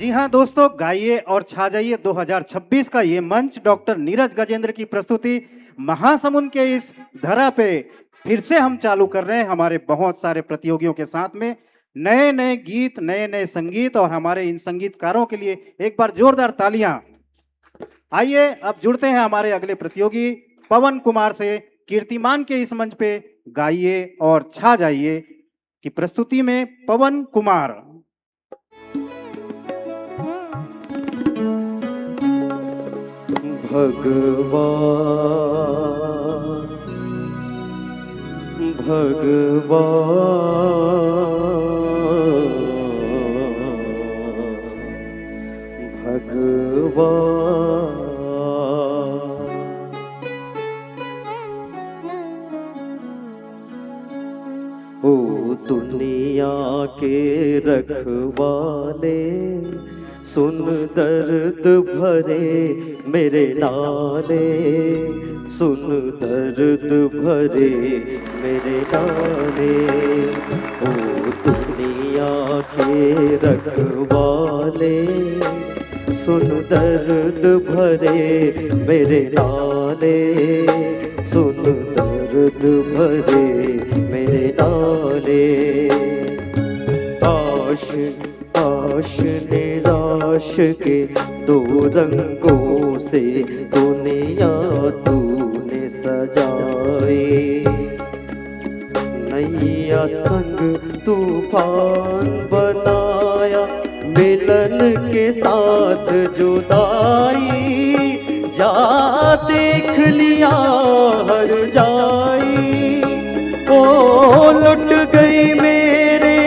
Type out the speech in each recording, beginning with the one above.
जी हाँ दोस्तों, गाइए और छा जाइए 2026 का ये मंच डॉक्टर नीरज गजेंद्र की प्रस्तुति महासमुंद के इस धरा पे फिर से हम चालू कर रहे हैं हमारे बहुत सारे प्रतियोगियों के साथ में। नए नए गीत, नए नए संगीत और हमारे इन संगीतकारों के लिए एक बार जोरदार तालियां। आइए अब जुड़ते हैं हमारे अगले प्रतियोगी पवन कुमार से। कीर्तिमान के इस मंच पे गाइए और छा जाइए की प्रस्तुति में पवन कुमार। भगवान भगवान भगवान ओ दुनिया के रखवाले सुन दर्द भरे मेरे नाले, सुन दर्द भरे मेरे नाले। ओ दुनिया के रखवाले सुन दर्द भरे मेरे नाले, सुन दर्द भरे मेरे नाले। आश आश निराश के दो रंगों से दुनिया तूने सजाए, नैया संग तूफान बनाया, मिलन के साथ जुदाई, जा देख लिया हर जाई। ओ लुट गई मेरे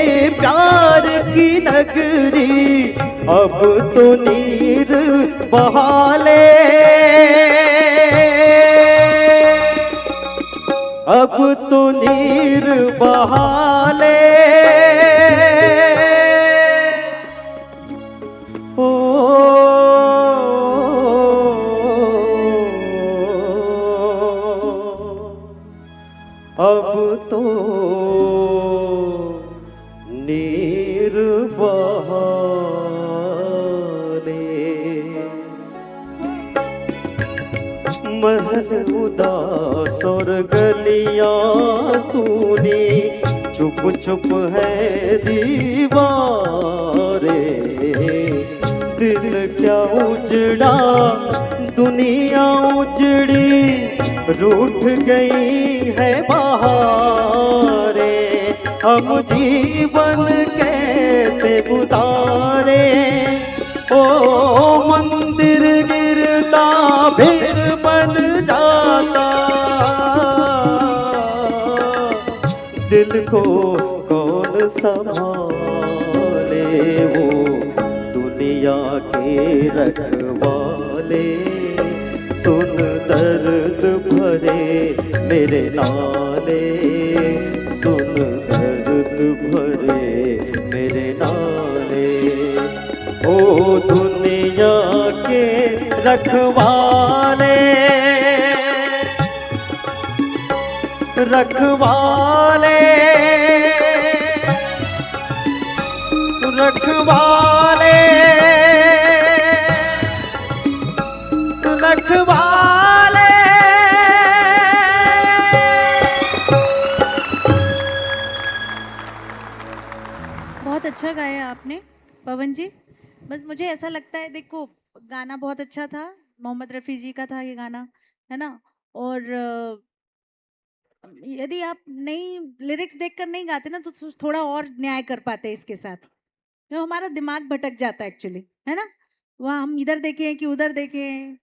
प्यार की नगरी, अब तो नीर बहाले, अब तो नीर बहाले। ओ अब तो नीर बहाले। महल उदास और गलियां सूनी, चुप चुप है दीवारें, दिल क्या उजड़ा दुनिया उजड़ी, रूठ गई है बहारें। हम जीवन कैसे गुजारे, ओ मंदिर गिरता फिर बन जाता, दिल को कौन संभाले। वो दुनिया के रखवाले सुन दर्द भरे मेरे नाले, सुन दर्द भरे मेरे नाले। ओ दुनिया के रखवाले रखवाले रखवाले रखवाले। बहुत अच्छा गाया आपने पवन जी। बस मुझे ऐसा लगता है, देखो गाना बहुत अच्छा था, मोहम्मद रफ़ी जी का था ये गाना, है ना। और यदि आप नई लिरिक्स देखकर नहीं गाते ना तो थोड़ा और न्याय कर पाते इसके साथ, जो हमारा दिमाग भटक जाता है एक्चुअली, है ना। वहाँ हम इधर देखें कि उधर देखें,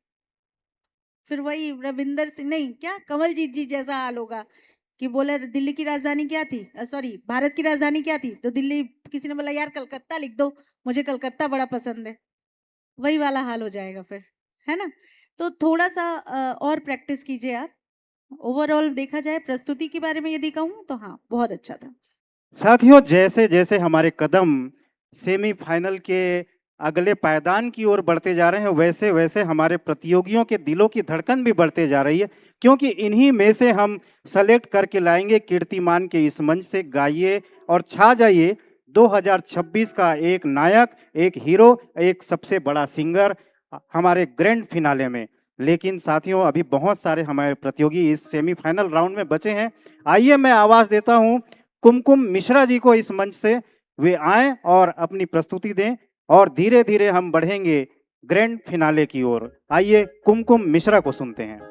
फिर वही रविंदर सिंह नहीं क्या कमलजीत जी जैसा हाल होगा कि बोले दिल्ली की राजधानी क्या थी, सॉरी भारत की राजधानी क्या थी, तो दिल्ली, किसी ने बोला यार कलकत्ता लिख दो, मुझे कलकत्ता बड़ा पसंद है, वही वाला हाल हो जाएगा फिर, है ना। तो थोड़ा सा और प्रैक्टिस कीजिए आप। ओवरऑल देखा जाए प्रस्तुति के बारे में यदि कहूँ तो हाँ बहुत अच्छा था। साथियों, जैसे जैसे हमारे कदम सेमीफाइनल के अगले पायदान की ओर बढ़ते जा रहे हैं, वैसे वैसे हमारे प्रतियोगियों के दिलों की धड़कन भी बढ़ते जा रही है, क्योंकि इन्हीं में से हम सेलेक्ट करके लाएंगे कीर्तिमान के इस मंच से गाइए और छा जाइए 2026 का एक नायक, एक हीरो, एक सबसे बड़ा सिंगर हमारे ग्रैंड फिनाले में। लेकिन साथियों, अभी बहुत सारे हमारे प्रतियोगी इस सेमीफाइनल राउंड में बचे हैं। आइए मैं आवाज देता हूं कुमकुम मिश्रा जी को इस मंच से, वे आएं और अपनी प्रस्तुति दें और धीरे धीरे हम बढ़ेंगे ग्रैंड फिनाले की ओर। आइए कुमकुम मिश्रा को सुनते हैं।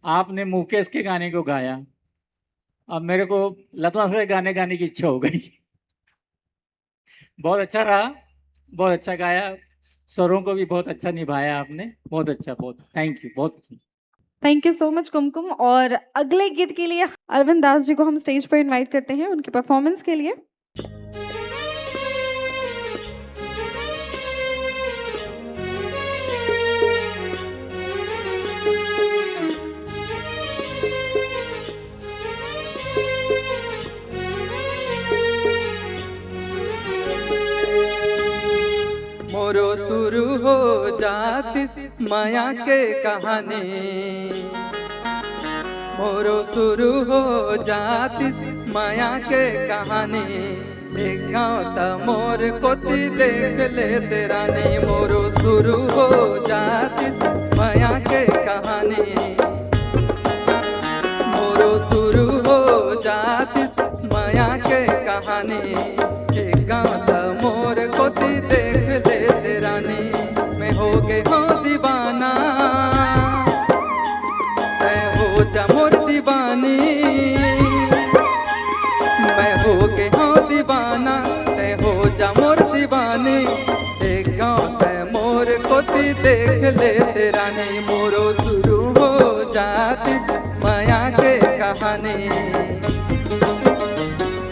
आपने मुकेश के गाने को गाया, अब मेरे को लता से गाने गाने की इच्छा हो गई। बहुत अच्छा रहा, बहुत अच्छा गाया, स्वरों को भी बहुत अच्छा निभाया आपने, बहुत अच्छा, बहुत थैंक यू, बहुत अच्छा। थैंक यू सो मच कुमकुम। और अगले गीत के लिए अरविंद दास जी को हम स्टेज पर इनवाइट करते हैं उनके परफॉर्मेंस के लिए। मोरो शुरू हो जाती माया के कहानी, मोरो शुरू हो जाती माया के कहानी। एक गाँव था मोर कोती देख ले तेरा नहीं, मोरो शुरू हो जाती माया के कहानी, मोरो शुरू हो जाती माया के कहानी। एक गाँव था मोर कोती देख ले तेरा नहीं, मैं हो गए हो दीवाना, मैं हो जा मोर दीवानी, मैं हो गए हो दीवाना, मैं हो जा मोर दीवानी। एक गाँव है मोर कोती देख ले तेरा नहीं, मोरो शुरू हो जाती माया के कहानी,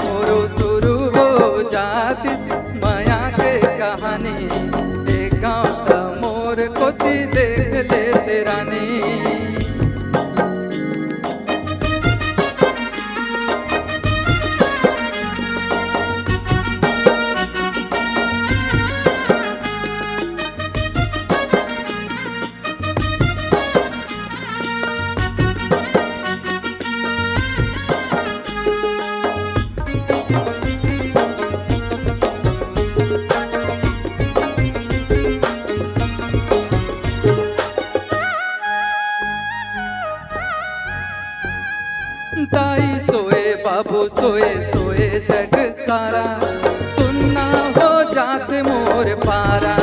मोरो शुरू हो जाती माया के कहानी। एक गाँव था मोर कोती देख ले तेरा नहीं। ताई सोए बाबू सोए सोए जग सारा, सुनना हो जाते मोर पारा।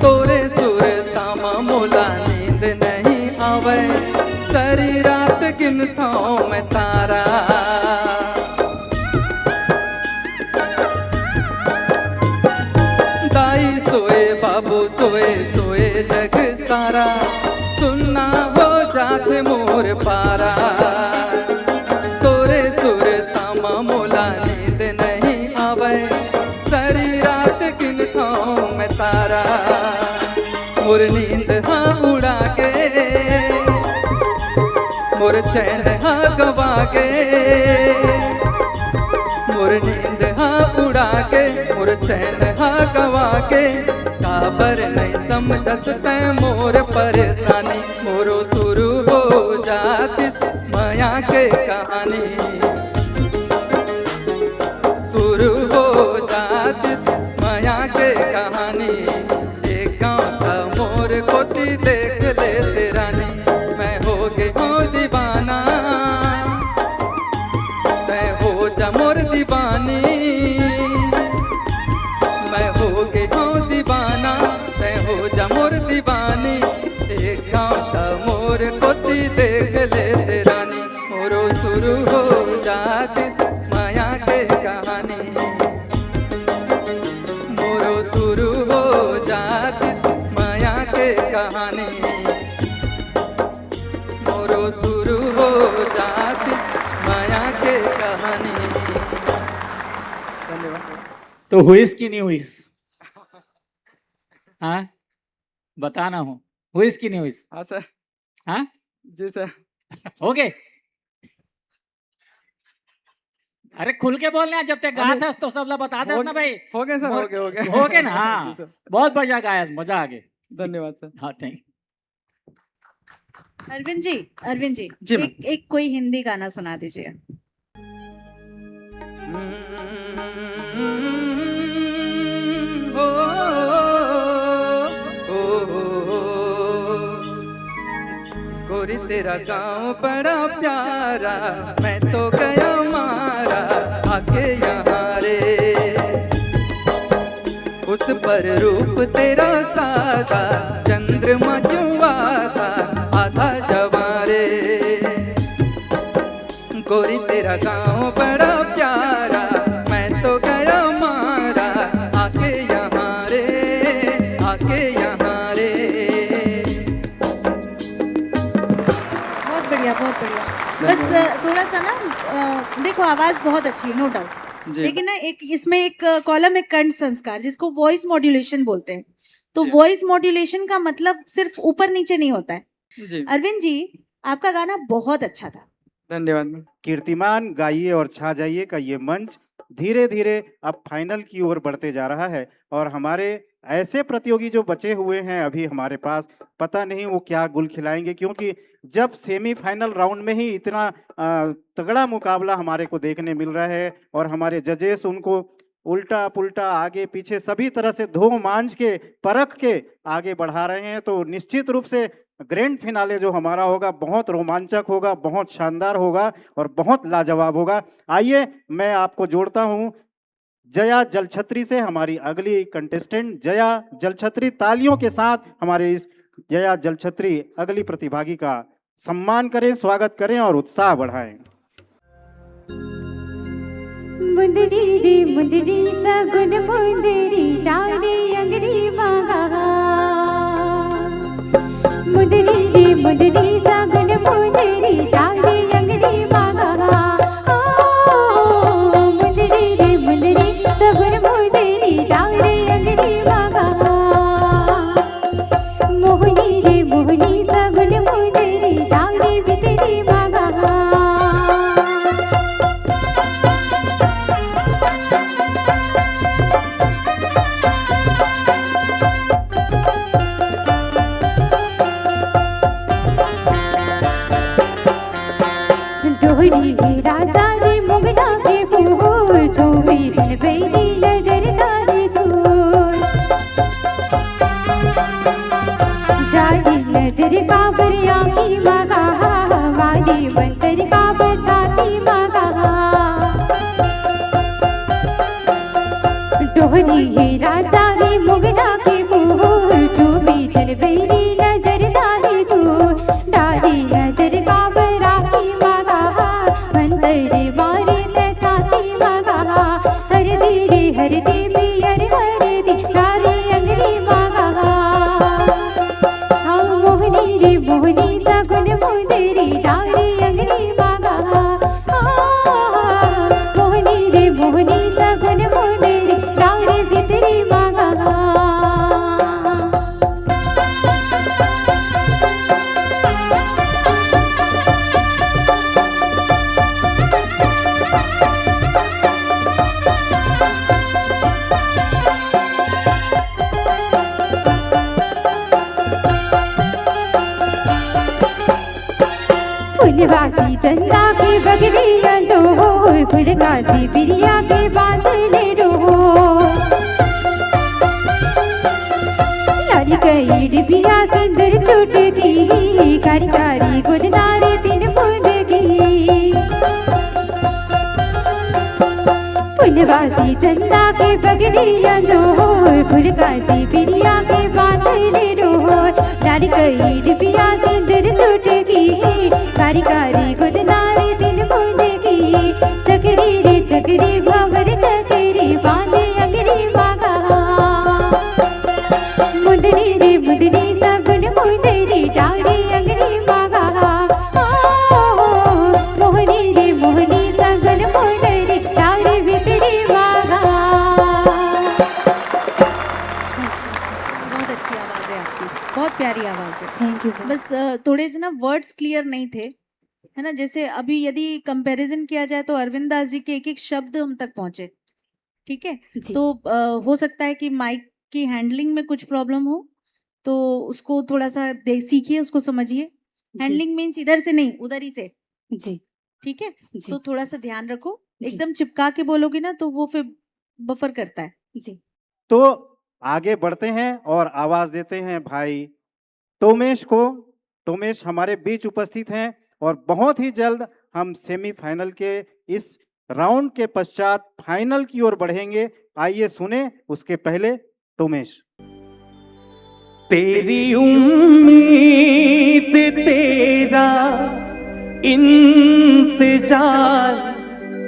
तोरे सुर तामा मोला नींद नहीं आवे, सारी रात गिनता मैं तारा। ताई सोए बाबू सोए सोए जग सारा, सुनना हो जाते मोर पारा। तोरे सुर तामा मोला नींद नहीं आवे, सारी रात गिनता मैं तारा। मोर नींद हाँ उड़ा के, मोर चैन हाँ गवा के, मोर नींद हाँ उड़ा के, मोर चैन हाँ गवा के। काबर नहीं समझस तै मोर परेशानी, मोरो शुरू हो जाती माया के कहानी, शुरू हो जाती माया के कहानी। एक गाँव था मोर कोती देख ले तेरा नहीं, मैं हो गई हूँ दीवाना, मैं हो जा मोर दीवानी, मैं हो गई हूँ दीवाना, मैं हो जा मोर दीवानी। एक गाँव था मोर कोती देख ले तेरा नहीं, मोरो शुरू हो जाती माया के कहानी, मोरो शुरू हो जाती माया के कहानी, मोरो शुरू हो जाती माया के कहानी। धन्यवाद। तो हुईस की नहीं हुईस? हाँ बताना हो, हुईस की नहीं हुईस? हाँ सर। हाँ जी सर। हो गए? अरे खुल के बोलना, जब तक गा था तो सब लोग बता दे ना भाई। हो गए सर, हो गए, हो गए। हो गए ना? जी हाँ सर। बहुत बढ़िया गाया, मजा आ गया। धन्यवाद सर। हाँ थैंक। अरविंद जी, अरविंद जी, जी, मैम। एक कोई हिंदी गाना सुना दीजिए। गोरी तेरा गांव बड़ा प्यारा, मैं तो गया मारा आके यहाँ रे। उस पर रूप तेरा सादा, चंद्रमा जुआ था आधा जवारे। गोरी तेरा गांव बड़ा प्यारा, मैं तो गया मारा आके यहाँ रे, आके यहाँ रे। बढ़िया बहुत बढ़िया। बस थोड़ा सा ना देखो आवाज बहुत अच्छी है नो डाउट, जी लेकिन ना एक इसमें एक कॉलम है कंठ संस्कार जिसको वॉइस मॉड्यूलेशन बोलते हैं। तो जी। वॉइस मॉड्यूलेशन का मतलब सिर्फ ऊपर नीचे नहीं होता है। जी अरविंद जी आपका गाना बहुत अच्छा था। धन्यवाद मैम। कीर्तिमान गाइए और छा जाइए का ये मंच धीरे धीरे अब फाइनल की ओर बढ़ते जा रहा है और हमारे ऐसे प्रतियोगी जो बचे हुए हैं अभी हमारे पास, पता नहीं वो क्या गुल खिलाएंगे, क्योंकि जब सेमीफाइनल राउंड में ही इतना तगड़ा मुकाबला हमारे को देखने मिल रहा है और हमारे जजेस उनको उल्टा पुल्टा आगे पीछे सभी तरह से धो मांझ के परख के आगे बढ़ा रहे हैं, तो निश्चित रूप से ग्रैंड फिनाले जो हमारा होगा बहुत रोमांचक होगा, बहुत शानदार होगा और बहुत लाजवाब होगा। आइए मैं आपको जोड़ता हूं जया जलछत्री से, हमारी अगली कंटेस्टेंट जया जलछत्री। तालियों के साथ हमारे इस जया जलछत्री अगली प्रतिभागी का सम्मान करें, स्वागत करें और उत्साह बढ़ाएं। मुंदरी रे मुंदरी सगुन मुंदरी डाले अंगरी मांगा। मुंदरी रे मुंदरी सगुन मुंदरी डाले अंगरी मांगा। मुंदरी रे मुंदरी सगुन मुंदरी डाले अंगरी मांगा। मोहनी रे मोहनी सगुन मुंदरी डाले भीतरी मांगा। डोहरी राजा रे मुगड़ा के फूल झूमी जलबेरी नजर जाने झूल। डाली नजर का बरिया की मागा वाली बंदर का बचाती मागा। डोहरी राजा रे मुगड़ा के फूल झूमी जलबेरी नजर जाने झूल। डाली नजर का बरा की मागा बंदर मारे न चाहती मागा। हर दी में हर दी रारी अंगरी मागा। हाँ मोहनी रे मोहनी सगुन मुंदरी डारी अंगरी मागा। मोहनी रे मोहनी सगुन मुंदरी डारी भीतरी मागा। फुलवासी चंदा के बगरिया जो फुलकासी बिरिया के बादले डोर। लाली कई डिबिया सिंदूर छूटती कारी कारी गुलनारे दिन मुंदगी। फुलवासी चंदा के बगरिया जो फुलकासी बिरिया के बादले डोर। लाली कई डिबिया सिंदूर छूटती कारी कारी गुलनारे दिन मुंदगी। चकरी रे चकरी भंवर चकरी बांधे अंगरी मागा। मुंदरी रे मुंदरी सगुन मुंदरी डारी अंगरी मागा। मोहनी रे मोहनी सगुन मुंदरी डारी भीतरी मागा। बहुत अच्छी आवाज है आपकी, बहुत प्यारी आवाज है। Thank you. बस थोड़े से ना वर्ड्स क्लियर नहीं थे, है ना। जैसे अभी यदि कंपैरिजन किया जाए तो अरविंद दास जी के एक एक शब्द हम तक पहुंचे, ठीक है। जी। तो हो सकता है कि माइक की हैंडलिंग में कुछ प्रॉब्लम हो, तो उसको थोड़ा सा सीखिए, उसको समझिए। हैंडलिंग मीन्स इधर से नहीं उधर ही से, जी ठीक है। जी तो थोड़ा सा ध्यान रखो, जी। एकदम चिपका के बोलोगे ना तो वो फिर बफर करता है। जी। तो आगे बढ़ते हैं और आवाज देते हैं भाई टोमेश को। टोमेश हमारे बीच उपस्थित हैं और बहुत ही जल्द हम सेमीफाइनल के इस राउंड के पश्चात फाइनल की ओर बढ़ेंगे। आइए सुने उसके पहले टोमेश। तेरी उम्मीद तेरा इंतजार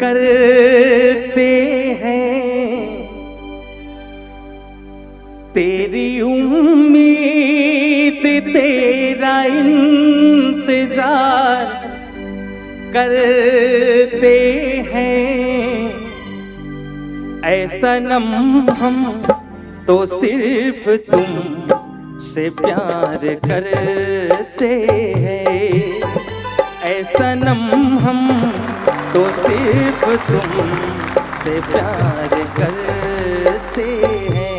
करते हैं। तेरी उम्मीद तेरा इंतजार करते हैं। ऐ सनम हम तो सिर्फ तुम से प्यार करते हैं। ऐ सनम हम तो सिर्फ तुम से प्यार करते हैं।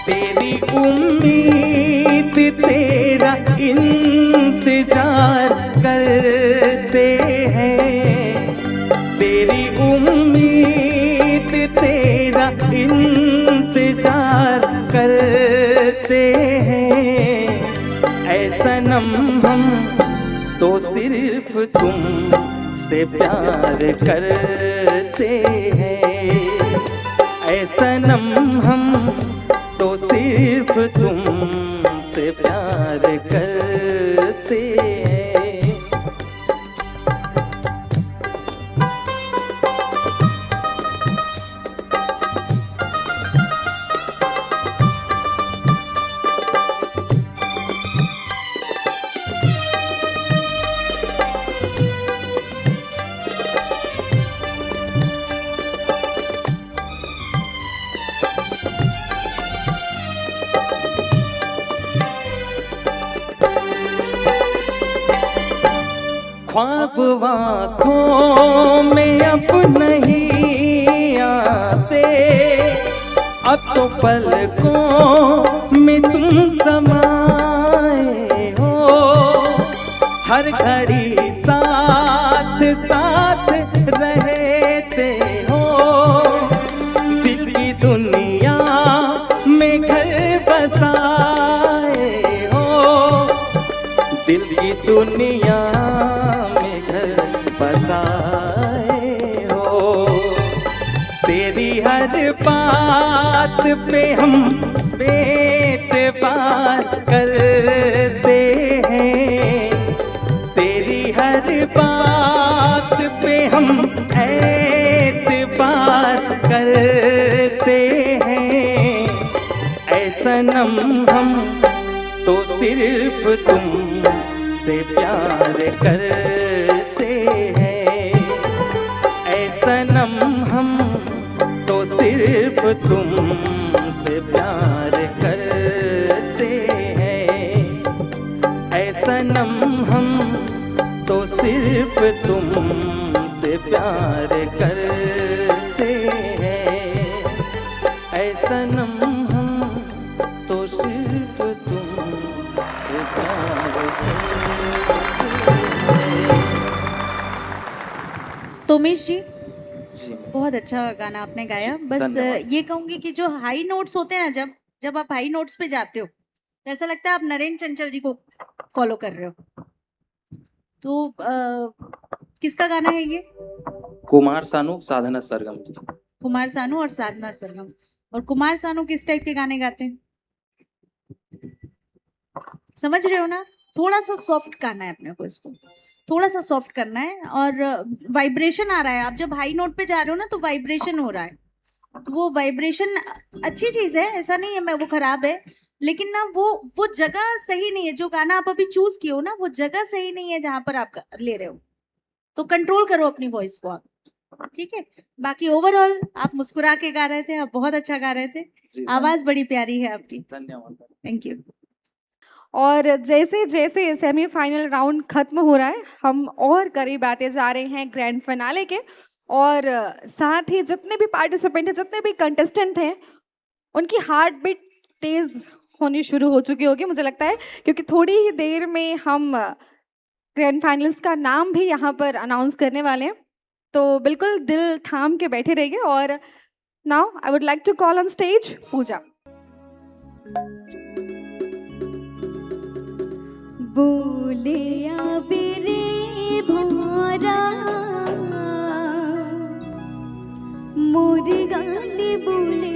तेरी उम्मीद तेरा इंतजार करते हैं। तेरी उम्मीद तेरा इंतजार करते हैं। ऐ सनम हम तो सिर्फ तुम से प्यार करते हैं। ऐ सनम हम तो सिर्फ तुम से प्यार करते हैं। ख्वाब आँखों में अब नहीं आते। अब तो पलकों में तुम समाए हो। हर घड़ी साथ साथ रहते हो। दिल की दुनिया में घर बसाए हो। दिल की दुनिया में घर बसाए हो। तेरी हर बात पे हम बेतबार करते हैं। तेरी हर बात पे हम एतबार करते हैं। ऐ सनम हम तो सिर्फ तुम से प्यार करते हैं। ऐ सनम हम तो सिर्फ तुम से प्यार करते हैं। ऐ सनम हम तो सिर्फ तुम से प्यार करते हैं। ऐ सनम हम तो सिर्फ तुम से प्यार करते हैं। तोमेश जी जी बहुत अच्छा गाना आपने गाया। बस धन्यवाद। ये कहूंगी कि जो हाई नोट्स होते हैं ना, जब जब आप हाई नोट्स पे जाते हो तो ऐसा लगता है आप नरेंद्र चंचल जी को फॉलो कर रहे हो। तो किसका गाना है ये? कुमार सानू साधना सरगम जी। कुमार सानू और साधना सरगम। और कुमार सानू किस टाइप के गाने गाते हैं, समझ रहे हो ना? थोड़ा सा सॉफ्ट गाना है अपने को, इसको थोड़ा सा सॉफ्ट करना है। और वाइब्रेशन आ रहा है। आप जब हाई नोट पे जा रहे हो ना तो वाइब्रेशन हो रहा है। तो वो वाइब्रेशन अच्छी चीज है, ऐसा नहीं है मैं वो खराब है, लेकिन ना वो जगह सही नहीं है। जो गाना आप अभी चूज किए हो ना, वो जगह सही नहीं है जहां पर आप ले रहे हो। तो कंट्रोल करो अपनी वॉइस को आप, ठीक है? बाकी ओवरऑल आप मुस्कुरा के गा रहे थे, आप बहुत अच्छा गा रहे थे। जी, आवाज बड़ी प्यारी है आपकी। धन्यवाद। Thank you. और जैसे जैसे सेमीफाइनल राउंड खत्म हो रहा है, हम और करीब आते जा रहे हैं ग्रैंड फिनाले के। और साथ ही जितने भी पार्टिसिपेंट हैं, जितने भी कंटेस्टेंट हैं, उनकी हार्ट बीट तेज़ होनी शुरू हो चुकी होगी मुझे लगता है, क्योंकि थोड़ी ही देर में हम ग्रैंड फाइनलिस्ट का नाम भी यहाँ पर अनाउंस करने वाले हैं। तो बिल्कुल दिल थाम के बैठे रहिए। और now I would like to call on stage Puja. बोले आबिरे भोरा मोर गाने बोले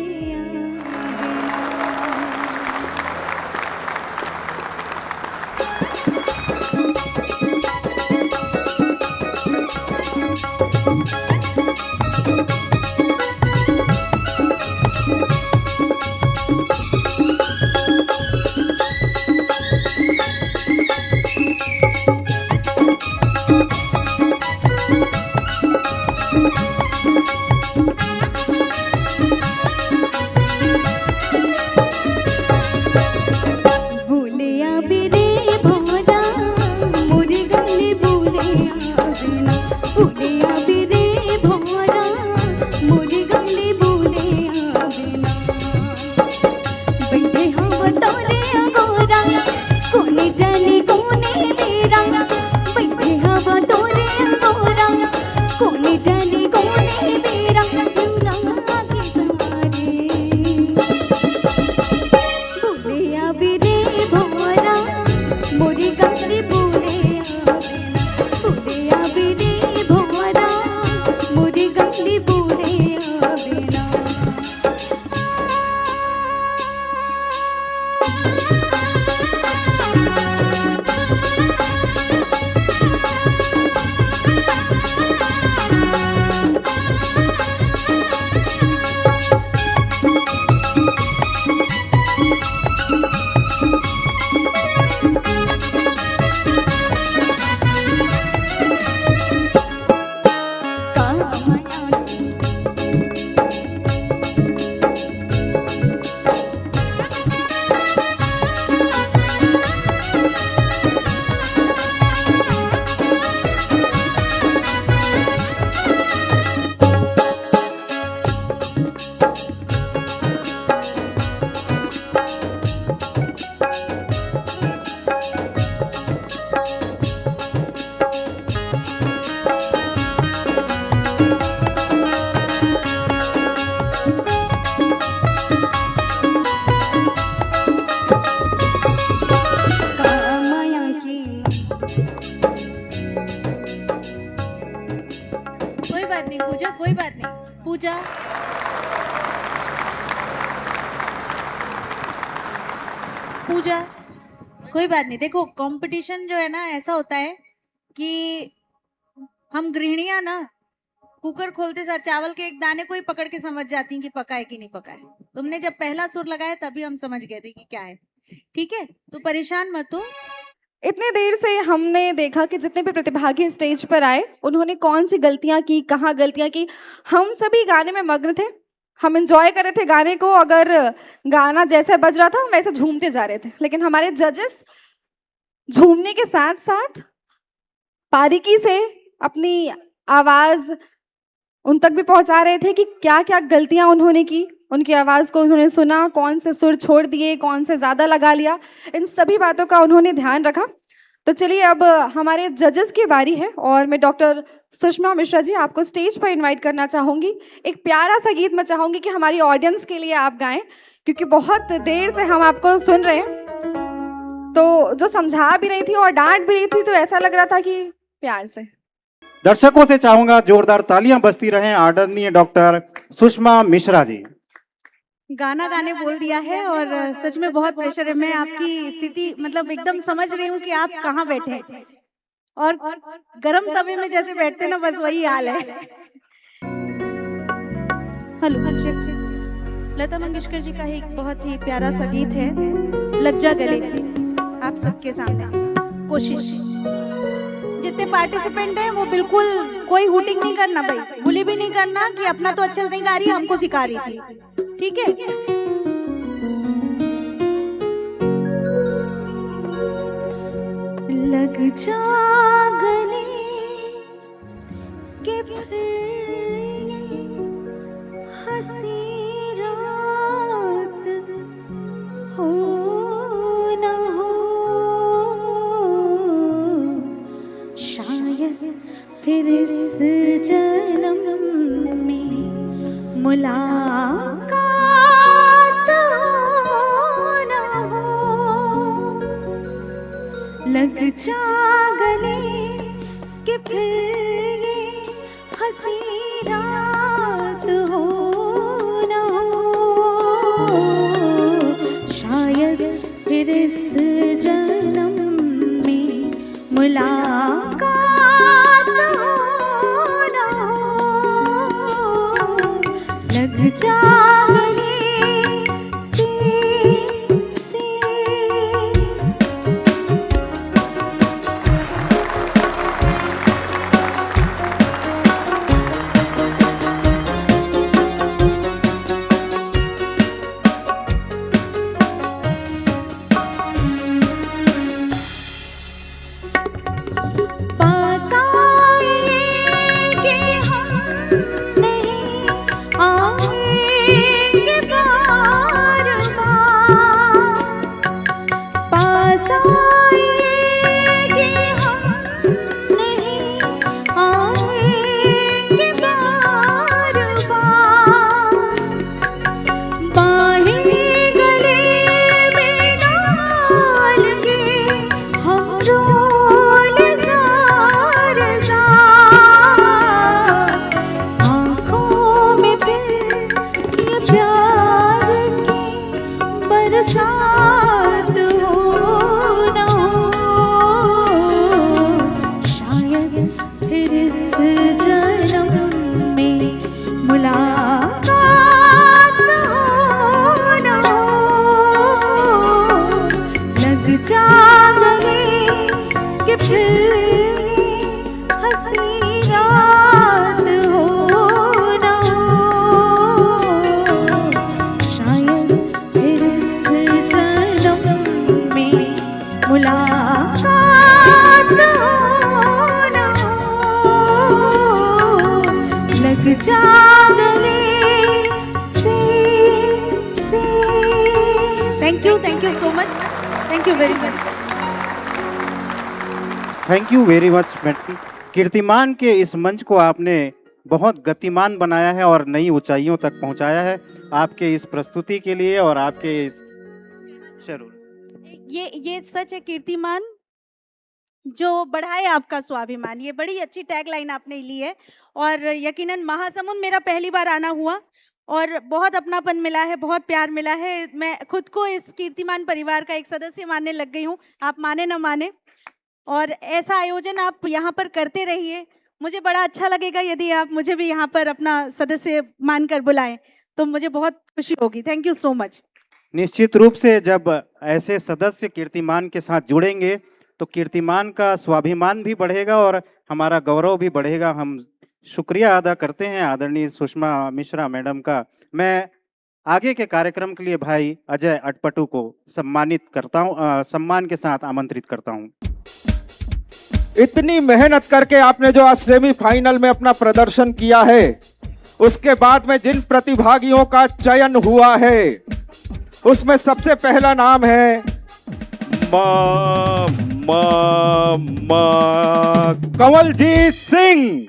पूजा कोई बात नहीं, पूजा पूजा कोई बात नहीं। देखो कंपटीशन जो है ना ऐसा होता है कि हम गृहिणियां ना कुकर खोलते साथ चावल के एक दाने को ही पकड़ के समझ जाती हैं कि पका है कि नहीं पका है। तुमने जब पहला सुर लगाया तभी हम समझ गए थे कि क्या है। ठीक है, तो परेशान मत हो। इतनी देर से हमने देखा कि जितने भी प्रतिभागी स्टेज पर आए उन्होंने कौन सी गलतियां की, कहाँ गलतियां की। हम सभी गाने में मग्न थे, हम एंजॉय कर रहे थे गाने को। अगर गाना जैसे बज रहा था हम वैसे झूमते जा रहे थे। लेकिन हमारे जजेस झूमने के साथ साथ बारीकी से अपनी आवाज़ उन तक भी पहुंचा रहे थे कि क्या क्या गलतियां उन्होंने की। उनकी आवाज़ को उन्होंने सुना, कौन से सुर छोड़ दिए, कौन से ज़्यादा लगा लिया, इन सभी बातों का उन्होंने ध्यान रखा। तो चलिए अब हमारे जजेस की बारी है और मैं डॉक्टर सुषमा मिश्रा जी आपको स्टेज पर इनवाइट करना चाहूँगी। एक प्यारा सा गीत मैं चाहूँगी कि हमारी ऑडियंस के लिए आप गाएं, क्योंकि बहुत देर से हम आपको सुन रहे हैं। तो जो समझा भी रही थी और डांट भी रही थी तो ऐसा लग रहा था कि प्यार से। दर्शकों से चाहूंगा जोरदार तालियां बजती रहें आदरणीय डॉक्टर सुषमा मिश्रा जी। गाना गाने बोल दिया है और सच में बहुत प्रेशर है। मैं आपकी स्थिति मतलब एकदम समझ रही हूँ कि आप कहाँ बैठे हैं और गरम तवे में जैसे बैठते ना, बस वही हाल है। हेलो, लता मंगेशकर जी का एक बहुत ही प्यारा सा गीत है लग जा गले, आप सबके सामने। कोशिश जितने पार्टिसिपेंट हैं वो बिल्कुल कोई हुटिंग नहीं करना भाई, भूली भी नहीं करना कि अपना तो अच्छा नहीं गा रही, हमको सिखा रही थी। ठीक है, लग जा गले के फिर हंसी रात हो न हो, शायद फिर इस जन्म में मुलाकात लग जा गले कि फिर ये हंसी रात हो न हो, शायद फिर इस जन्म में मुलाकात हो न हो। लग जा थैंक यू वेरी मच। कीर्तिमान के इस मंच को आपने बहुत गतिमान बनाया है और नई ऊंचाइयों तक पहुंचाया है। आपके इस प्रस्तुति के लिए और आपके इस जरूर ये सच है, कीर्तिमान जो बढ़ाए आपका स्वाभिमान। ये बड़ी अच्छी टैगलाइन आपने ली है और यकीनन महासमुंद मेरा पहली बार आना हुआ और बहुत अपनापन मिला है, बहुत प्यार मिला है। मैं खुद को इस कीर्तिमान परिवार का एक सदस्य मानने लग गई हूँ, आप माने ना माने। और ऐसा आयोजन आप यहाँ पर करते रहिए। मुझे बड़ा अच्छा लगेगा यदि आप मुझे भी यहाँ पर अपना सदस्य मानकर बुलाएं, तो मुझे बहुत खुशी होगी। Thank you so much. निश्चित रूप से जब ऐसे सदस्य कीर्तिमान के साथ जुड़ेंगे तो कीर्तिमान का स्वाभिमान भी बढ़ेगा और हमारा गौरव भी बढ़ेगा। हम शुक्रिया अदा करते हैं आदरणीय सुषमा मिश्रा मैडम का। मैं आगे के कार्यक्रम के लिए भाई अजय अटपटू को सम्मानित करता हूँ, सम्मान के साथ आमंत्रित करता हूँ। इतनी मेहनत करके आपने जो आज सेमीफाइनल में अपना प्रदर्शन किया है, उसके बाद में जिन प्रतिभागियों का चयन हुआ है उसमें सबसे पहला नाम है कंवलजीत सिंह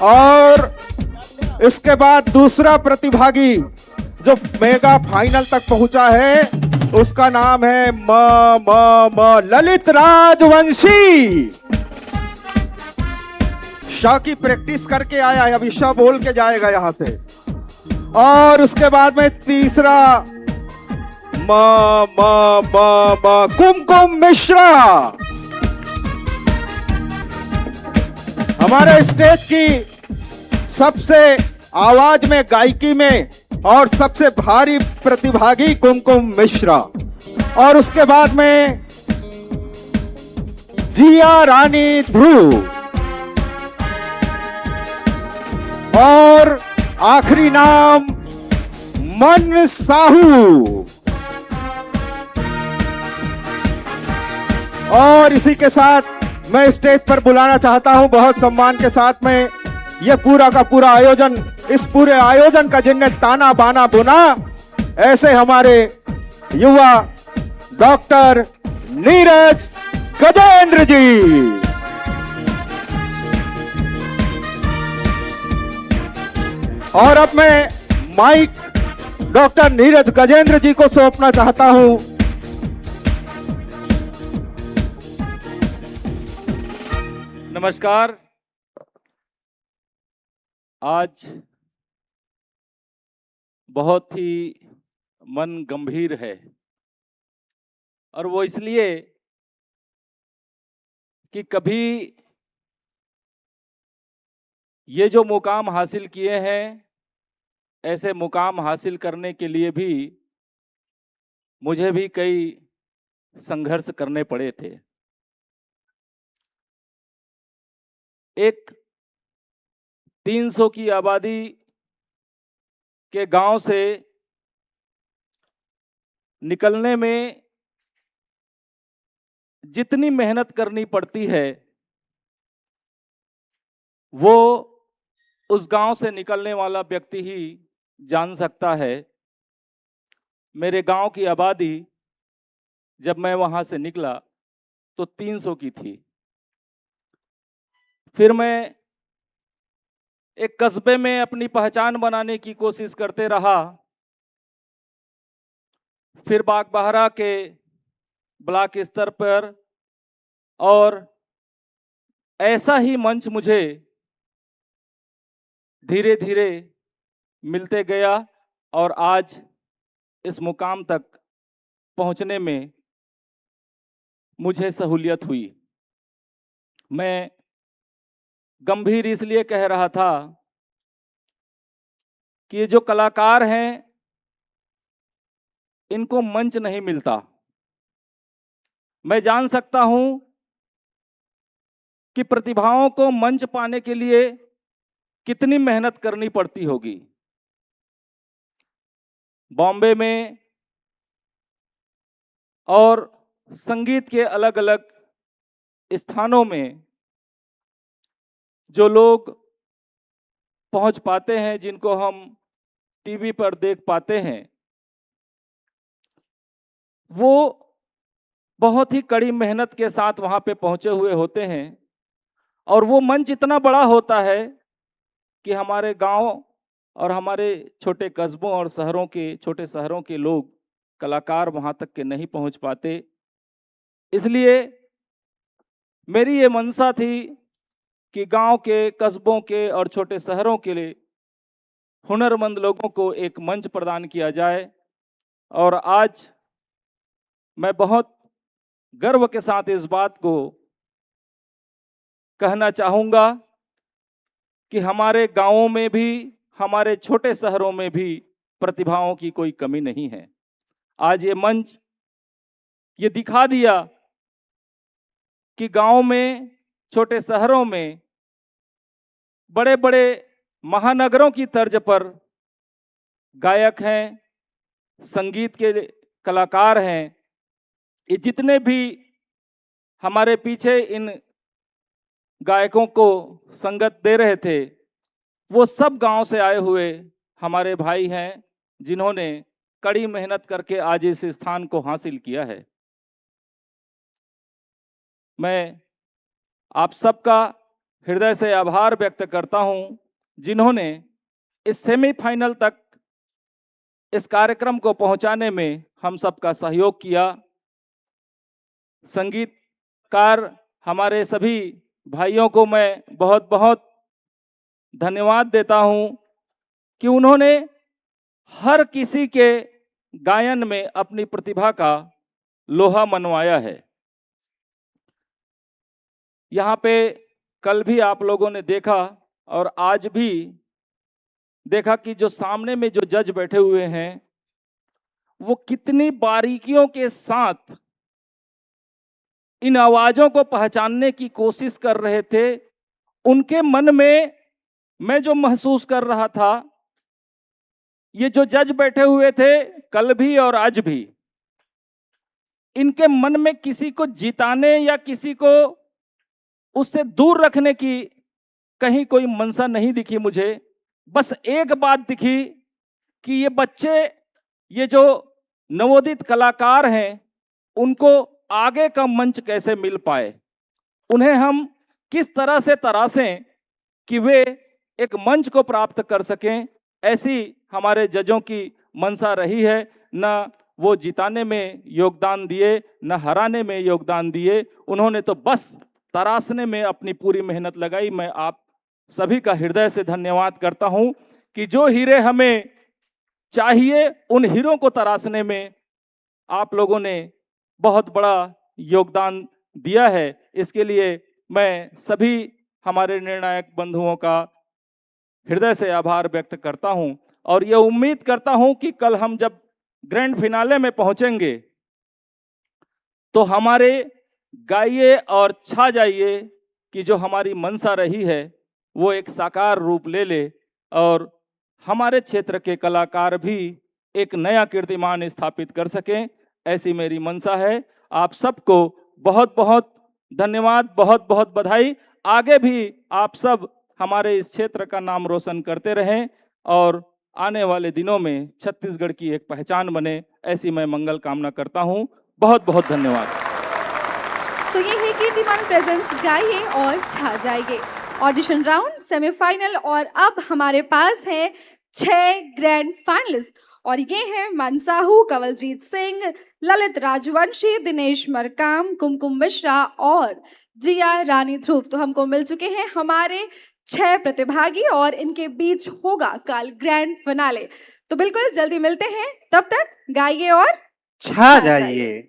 और इसके बाद दूसरा प्रतिभागी जो मेगा फाइनल तक पहुंचा है उसका नाम है ललित राजवंशी। शाह की प्रैक्टिस करके आया है, अभी शाह बोल के जाएगा यहां से। और उसके बाद में तीसरा कुमकुम मिश्रा। हमारे स्टेज की सबसे आवाज में, गायकी में और सबसे भारी प्रतिभागी कुमकुम मिश्रा। और उसके बाद में जिया रानी ध्रुव और आखिरी नाम मन साहू। और इसी के साथ मैं स्टेज पर बुलाना चाहता हूं बहुत सम्मान के साथ में ये पूरा का पूरा आयोजन, इस पूरे आयोजन का जिनने ताना बाना बुना, ऐसे हमारे युवा डॉक्टर नीरज गजेंद्र जी। और अब मैं माइक डॉक्टर नीरज गजेंद्र जी को सौंपना चाहता हूं। नमस्कार। आज बहुत ही मन गंभीर है और वो इसलिए कि कभी ये जो मुकाम हासिल किए हैं, ऐसे मुकाम हासिल करने के लिए भी मुझे भी कई संघर्ष करने पड़े थे। एक 300 की आबादी के गांव से निकलने में जितनी मेहनत करनी पड़ती है वो उस गांव से निकलने वाला व्यक्ति ही जान सकता है। मेरे गांव की आबादी जब मैं वहां से निकला तो 300 की थी। फिर मैं एक कस्बे में अपनी पहचान बनाने की कोशिश करते रहा। फिर बागबाहरा के ब्लॉक स्तर पर और ऐसा ही मंच मुझे धीरे धीरे मिलते गया और आज इस मुकाम तक पहुंचने में मुझे सहूलियत हुई। मैं गंभीर इसलिए कह रहा था कि ये जो कलाकार हैं इनको मंच नहीं मिलता। मैं जान सकता हूं कि प्रतिभाओं को मंच पाने के लिए कितनी मेहनत करनी पड़ती होगी। बॉम्बे में और संगीत के अलग अलग स्थानों में जो लोग पहुंच पाते हैं, जिनको हम टीवी पर देख पाते हैं, वो बहुत ही कड़ी मेहनत के साथ वहां पे पहुंचे हुए होते हैं। और वो मंच इतना बड़ा होता है कि हमारे गांव और हमारे छोटे कस्बों और शहरों के, छोटे शहरों के लोग, कलाकार वहां तक के नहीं पहुंच पाते। इसलिए मेरी ये मनसा थी कि गांव के, कस्बों के और छोटे शहरों के लिए हुनरमंद लोगों को एक मंच प्रदान किया जाए। और आज मैं बहुत गर्व के साथ इस बात को कहना चाहूँगा कि हमारे गांवों में भी, हमारे छोटे शहरों में भी प्रतिभाओं की कोई कमी नहीं है। आज ये मंच ये दिखा दिया कि गांव में, छोटे शहरों में, बड़े बड़े महानगरों की तर्ज पर गायक हैं, संगीत के कलाकार हैं, ये जितने भी हमारे पीछे इन गायकों को संगत दे रहे थे, वो सब गांव से आए हुए हमारे भाई हैं, जिन्होंने कड़ी मेहनत करके आज इस स्थान को हासिल किया है। मैं आप सबका हृदय से आभार व्यक्त करता हूं, जिन्होंने इस सेमीफाइनल तक इस कार्यक्रम को पहुंचाने में हम सबका सहयोग किया। संगीतकार हमारे सभी भाइयों को मैं बहुत बहुत धन्यवाद देता हूं कि उन्होंने हर किसी के गायन में अपनी प्रतिभा का लोहा मनवाया है। यहाँ पे कल भी आप लोगों ने देखा और आज भी देखा कि जो सामने में जो जज बैठे हुए हैं, वो कितनी बारीकियों के साथ इन आवाजों को पहचानने की कोशिश कर रहे थे। उनके मन में मैं जो महसूस कर रहा था, ये जो जज बैठे हुए थे कल भी और आज भी, इनके मन में किसी को जिताने या किसी को उससे दूर रखने की कहीं कोई मनसा नहीं दिखी मुझे। बस एक बात दिखी कि ये बच्चे, ये जो नवोदित कलाकार हैं, उनको आगे का मंच कैसे मिल पाए, उन्हें हम किस तरह से तरासें कि वे एक मंच को प्राप्त कर सकें। ऐसी हमारे जजों की मनसा रही है। न वो जिताने में योगदान दिए, न हराने में योगदान दिए, उन्होंने तो बस तराशने में अपनी पूरी मेहनत लगाई। मैं आप सभी का हृदय से धन्यवाद करता हूं कि जो हीरे हमें चाहिए, उन हीरों को तराशने में आप लोगों ने बहुत बड़ा योगदान दिया है। इसके लिए मैं सभी हमारे निर्णायक बंधुओं का हृदय से आभार व्यक्त करता हूं और ये उम्मीद करता हूं कि कल हम जब ग्रैंड फिनाले में पहुंचेंगे तो हमारे गाइए और छा जाइए कि जो हमारी मनसा रही है वो एक साकार रूप ले ले और हमारे क्षेत्र के कलाकार भी एक नया कीर्तिमान स्थापित कर सकें, ऐसी मेरी मनसा है। आप सबको बहुत बहुत धन्यवाद, बहुत बहुत बधाई। आगे भी आप सब हमारे इस क्षेत्र का नाम रोशन करते रहें और आने वाले दिनों में छत्तीसगढ़ की एक पहचान बने, ऐसी मैं मंगल कामना करता हूं। बहुत बहुत धन्यवाद। सो ये है कीर्तिमान प्रेजेंट्स गाइए और छा जाइए ऑडिशन राउंड सेमीफाइनल। और अब हमारे पास है 6 ग्रैंड फाइनलिस्ट और ये हैं मनसाहू, कंवलजीत सिंह, ललित राजवंशी, दिनेश मरकाम, कुमकुम मिश्रा और जिया रानी ध्रुव। तो हमको मिल चुके हैं हमारे 6 प्रतिभागी और इनके बीच होगा कल ग्रैंड फिनाले। तो बिल्कुल जल्दी मिलते हैं, तब तक गाइए और छा जाइए।